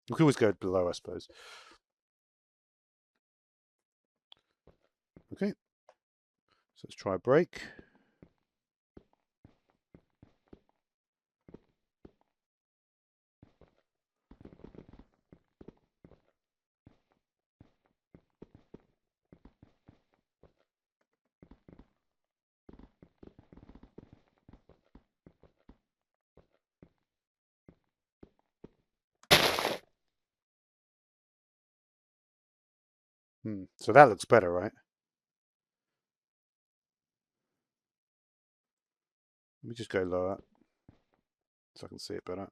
We can always go below, I suppose. Okay. So let's try a break. So that looks better, right? Let me just go lower so I can see it better.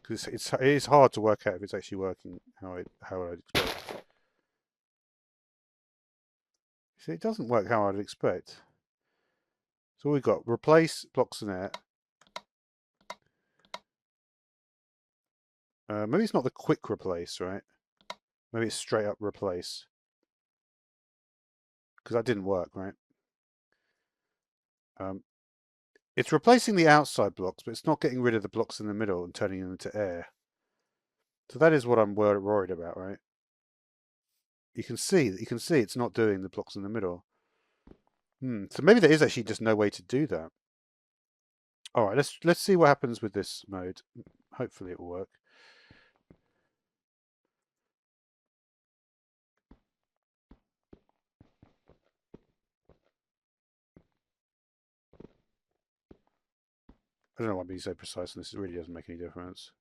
Because it is hard to work out if it's actually working how I'd expect. See, it doesn't work how I'd expect. So we've got replace blocks in there. Maybe it's not the quick replace, right? Maybe it's straight up replace. Because that didn't work, right? It's replacing the outside blocks, but it's not getting rid of the blocks in the middle and turning them into air. So that is what I'm worried about, right? You can see it's not doing the blocks in the middle. So maybe there is actually just no way to do that. All right, let's see what happens with this mode. Hopefully it will work. I don't know why I'm being so precise, and this really doesn't make any difference.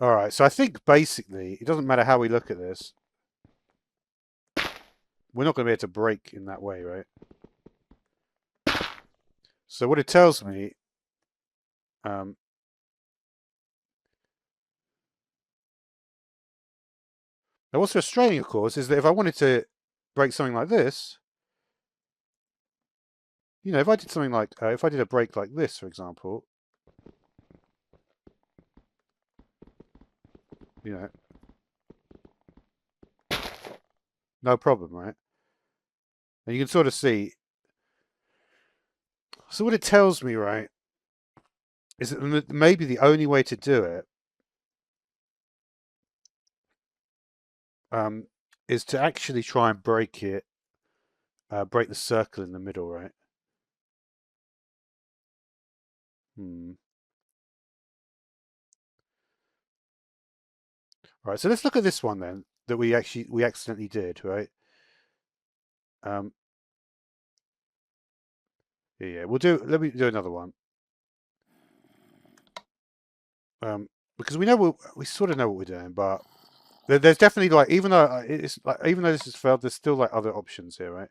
All right, so I think basically it doesn't matter how we look at this. We're not going to be able to break in that way, right? So what it tells me, now what's frustrating, of course, is that if I wanted to break something like this, you know, if I did something like, if I did a break like this, for example, you know, no problem, right? And you can sort of see. So what it tells me, right, is that maybe the only way to do it is to actually try and break it, break the circle in the middle, right? Right, so let's look at this one then that we accidentally did, right? Yeah, let me do another one. Because we sort of know what we're doing, but there's definitely like even though this has failed, there's still like other options here, right?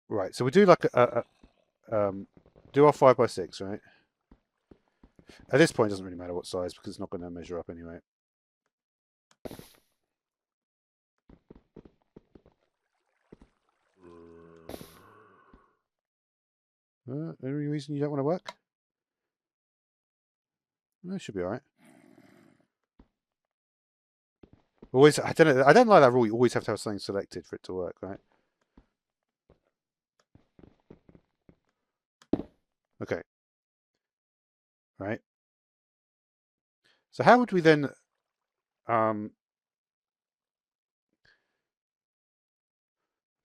Right, so we do like do our 5x6, right? At this point, it doesn't really matter what size because it's not going to measure up anyway. Any reason you don't want to work? No, it should be all right. Always, I don't know. I don't like that rule. You always have to have something selected for it to work, right? Okay. Right. So how would we then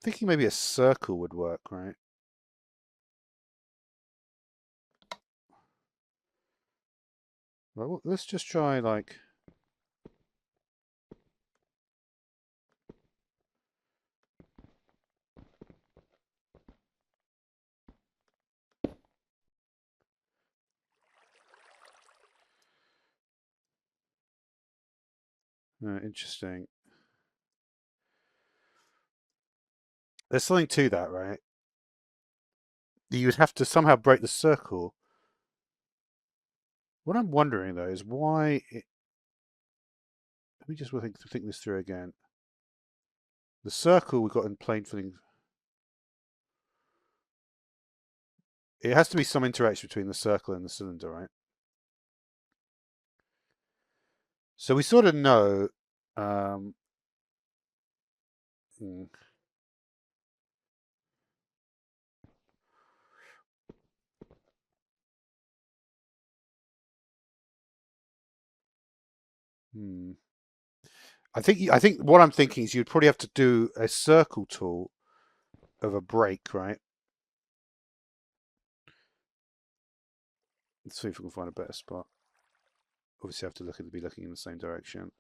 thinking maybe a circle would work, right? Well, let's just try like interesting. There's something to that, right? You would have to somehow break the circle. What I'm wondering though is why let me just think this through again. The circle we've got in plane filling. It has to be some interaction between the circle and the cylinder, right? So we sort of know. I think what I'm thinking is you'd probably have to do a circle tool of a break, right? Let's see if we can find a better spot. Obviously, I have to be looking in the same direction,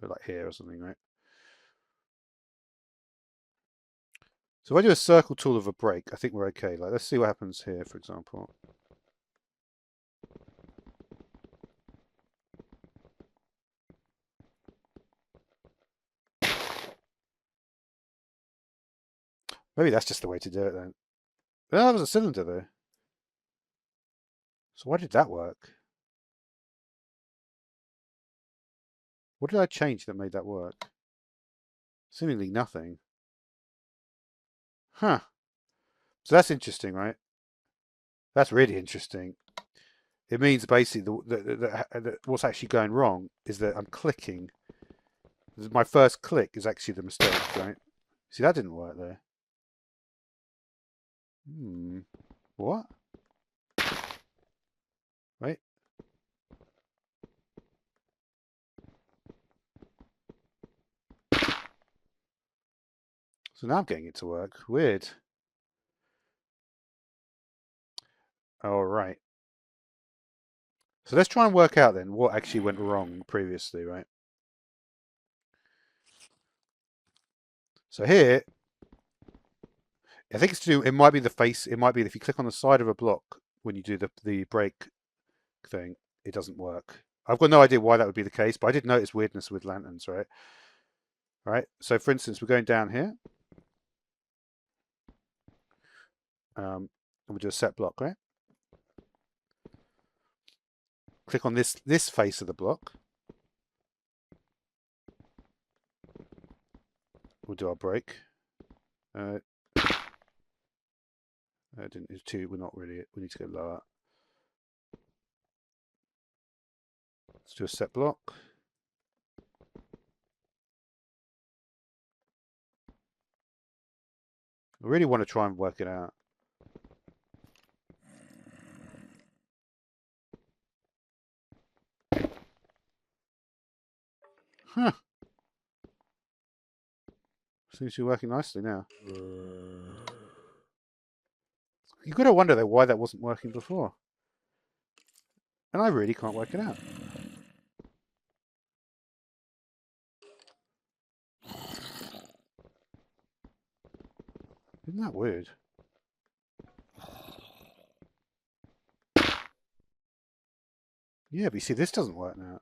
like here or something, right? So if I do a circle tool of a break, I think we're okay. Like, let's see what happens here, for example. Maybe that's just the way to do it then. Oh, that was a cylinder though. So why did that work? What did I change that made that work? Seemingly nothing. Huh. So that's interesting, right? That's really interesting. It means basically what's actually going wrong is that I'm clicking. My first click is actually the mistake, right? See, that didn't work there. What? Right? So now I'm getting it to work. Weird. All right. So let's try and work out then what actually went wrong previously, right? So here, I think it's to do, it might be the face, it might be if you click on the side of a block when you do the break thing, it doesn't work. I've got no idea why that would be the case, but I did notice weirdness with lanterns, right? Right. So for instance, we're going down here. And we'll do a set block, right? Click on this face of the block. We'll do our break. It's too. We're not really. We need to go lower. Let's do a set block. I really want to try and work it out. Huh. Seems to be working nicely now. You've got to wonder though why that wasn't working before. And I really can't work it out. Isn't that weird? Yeah, but you see, this doesn't work now.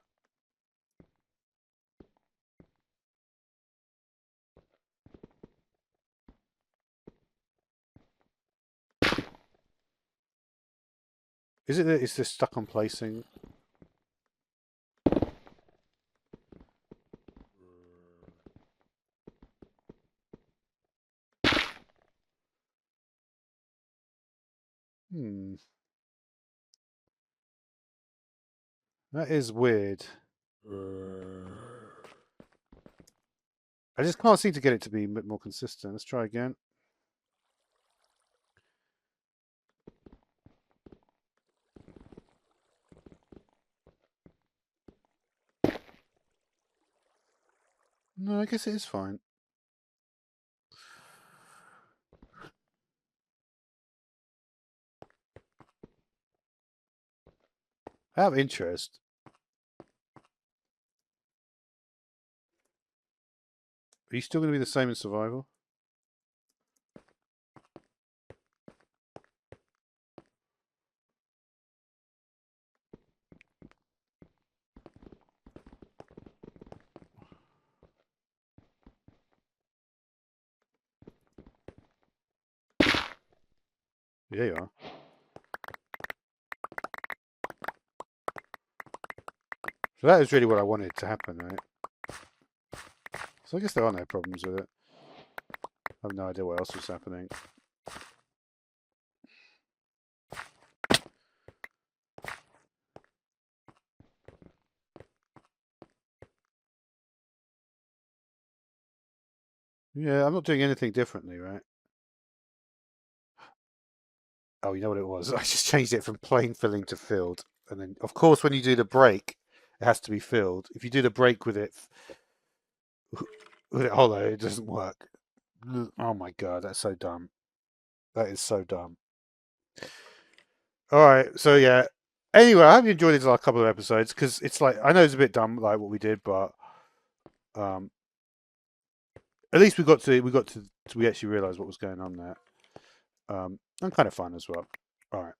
Is it that it's this stuck on placing? That is weird. I just can't seem to get it to be a bit more consistent. Let's try again. No, I guess it is fine. Out of interest, are you still going to be the same in survival? Yeah, you are. So that is really what I wanted to happen, right? So I guess there are no problems with it. I have no idea what else was happening. Yeah, I'm not doing anything differently, right? Oh, you know what it was? I just changed it from plain filling to filled. And then, of course, when you do the break, it has to be filled. If you do the break with it hollow, it doesn't work. Oh my god, that's so dumb. That is so dumb. All right, so yeah. Anyway, I hope you enjoyed these last couple of episodes because it's like I know it's a bit dumb, like what we did, but um, at least we actually realised what was going on there, and kind of fun as well. All right.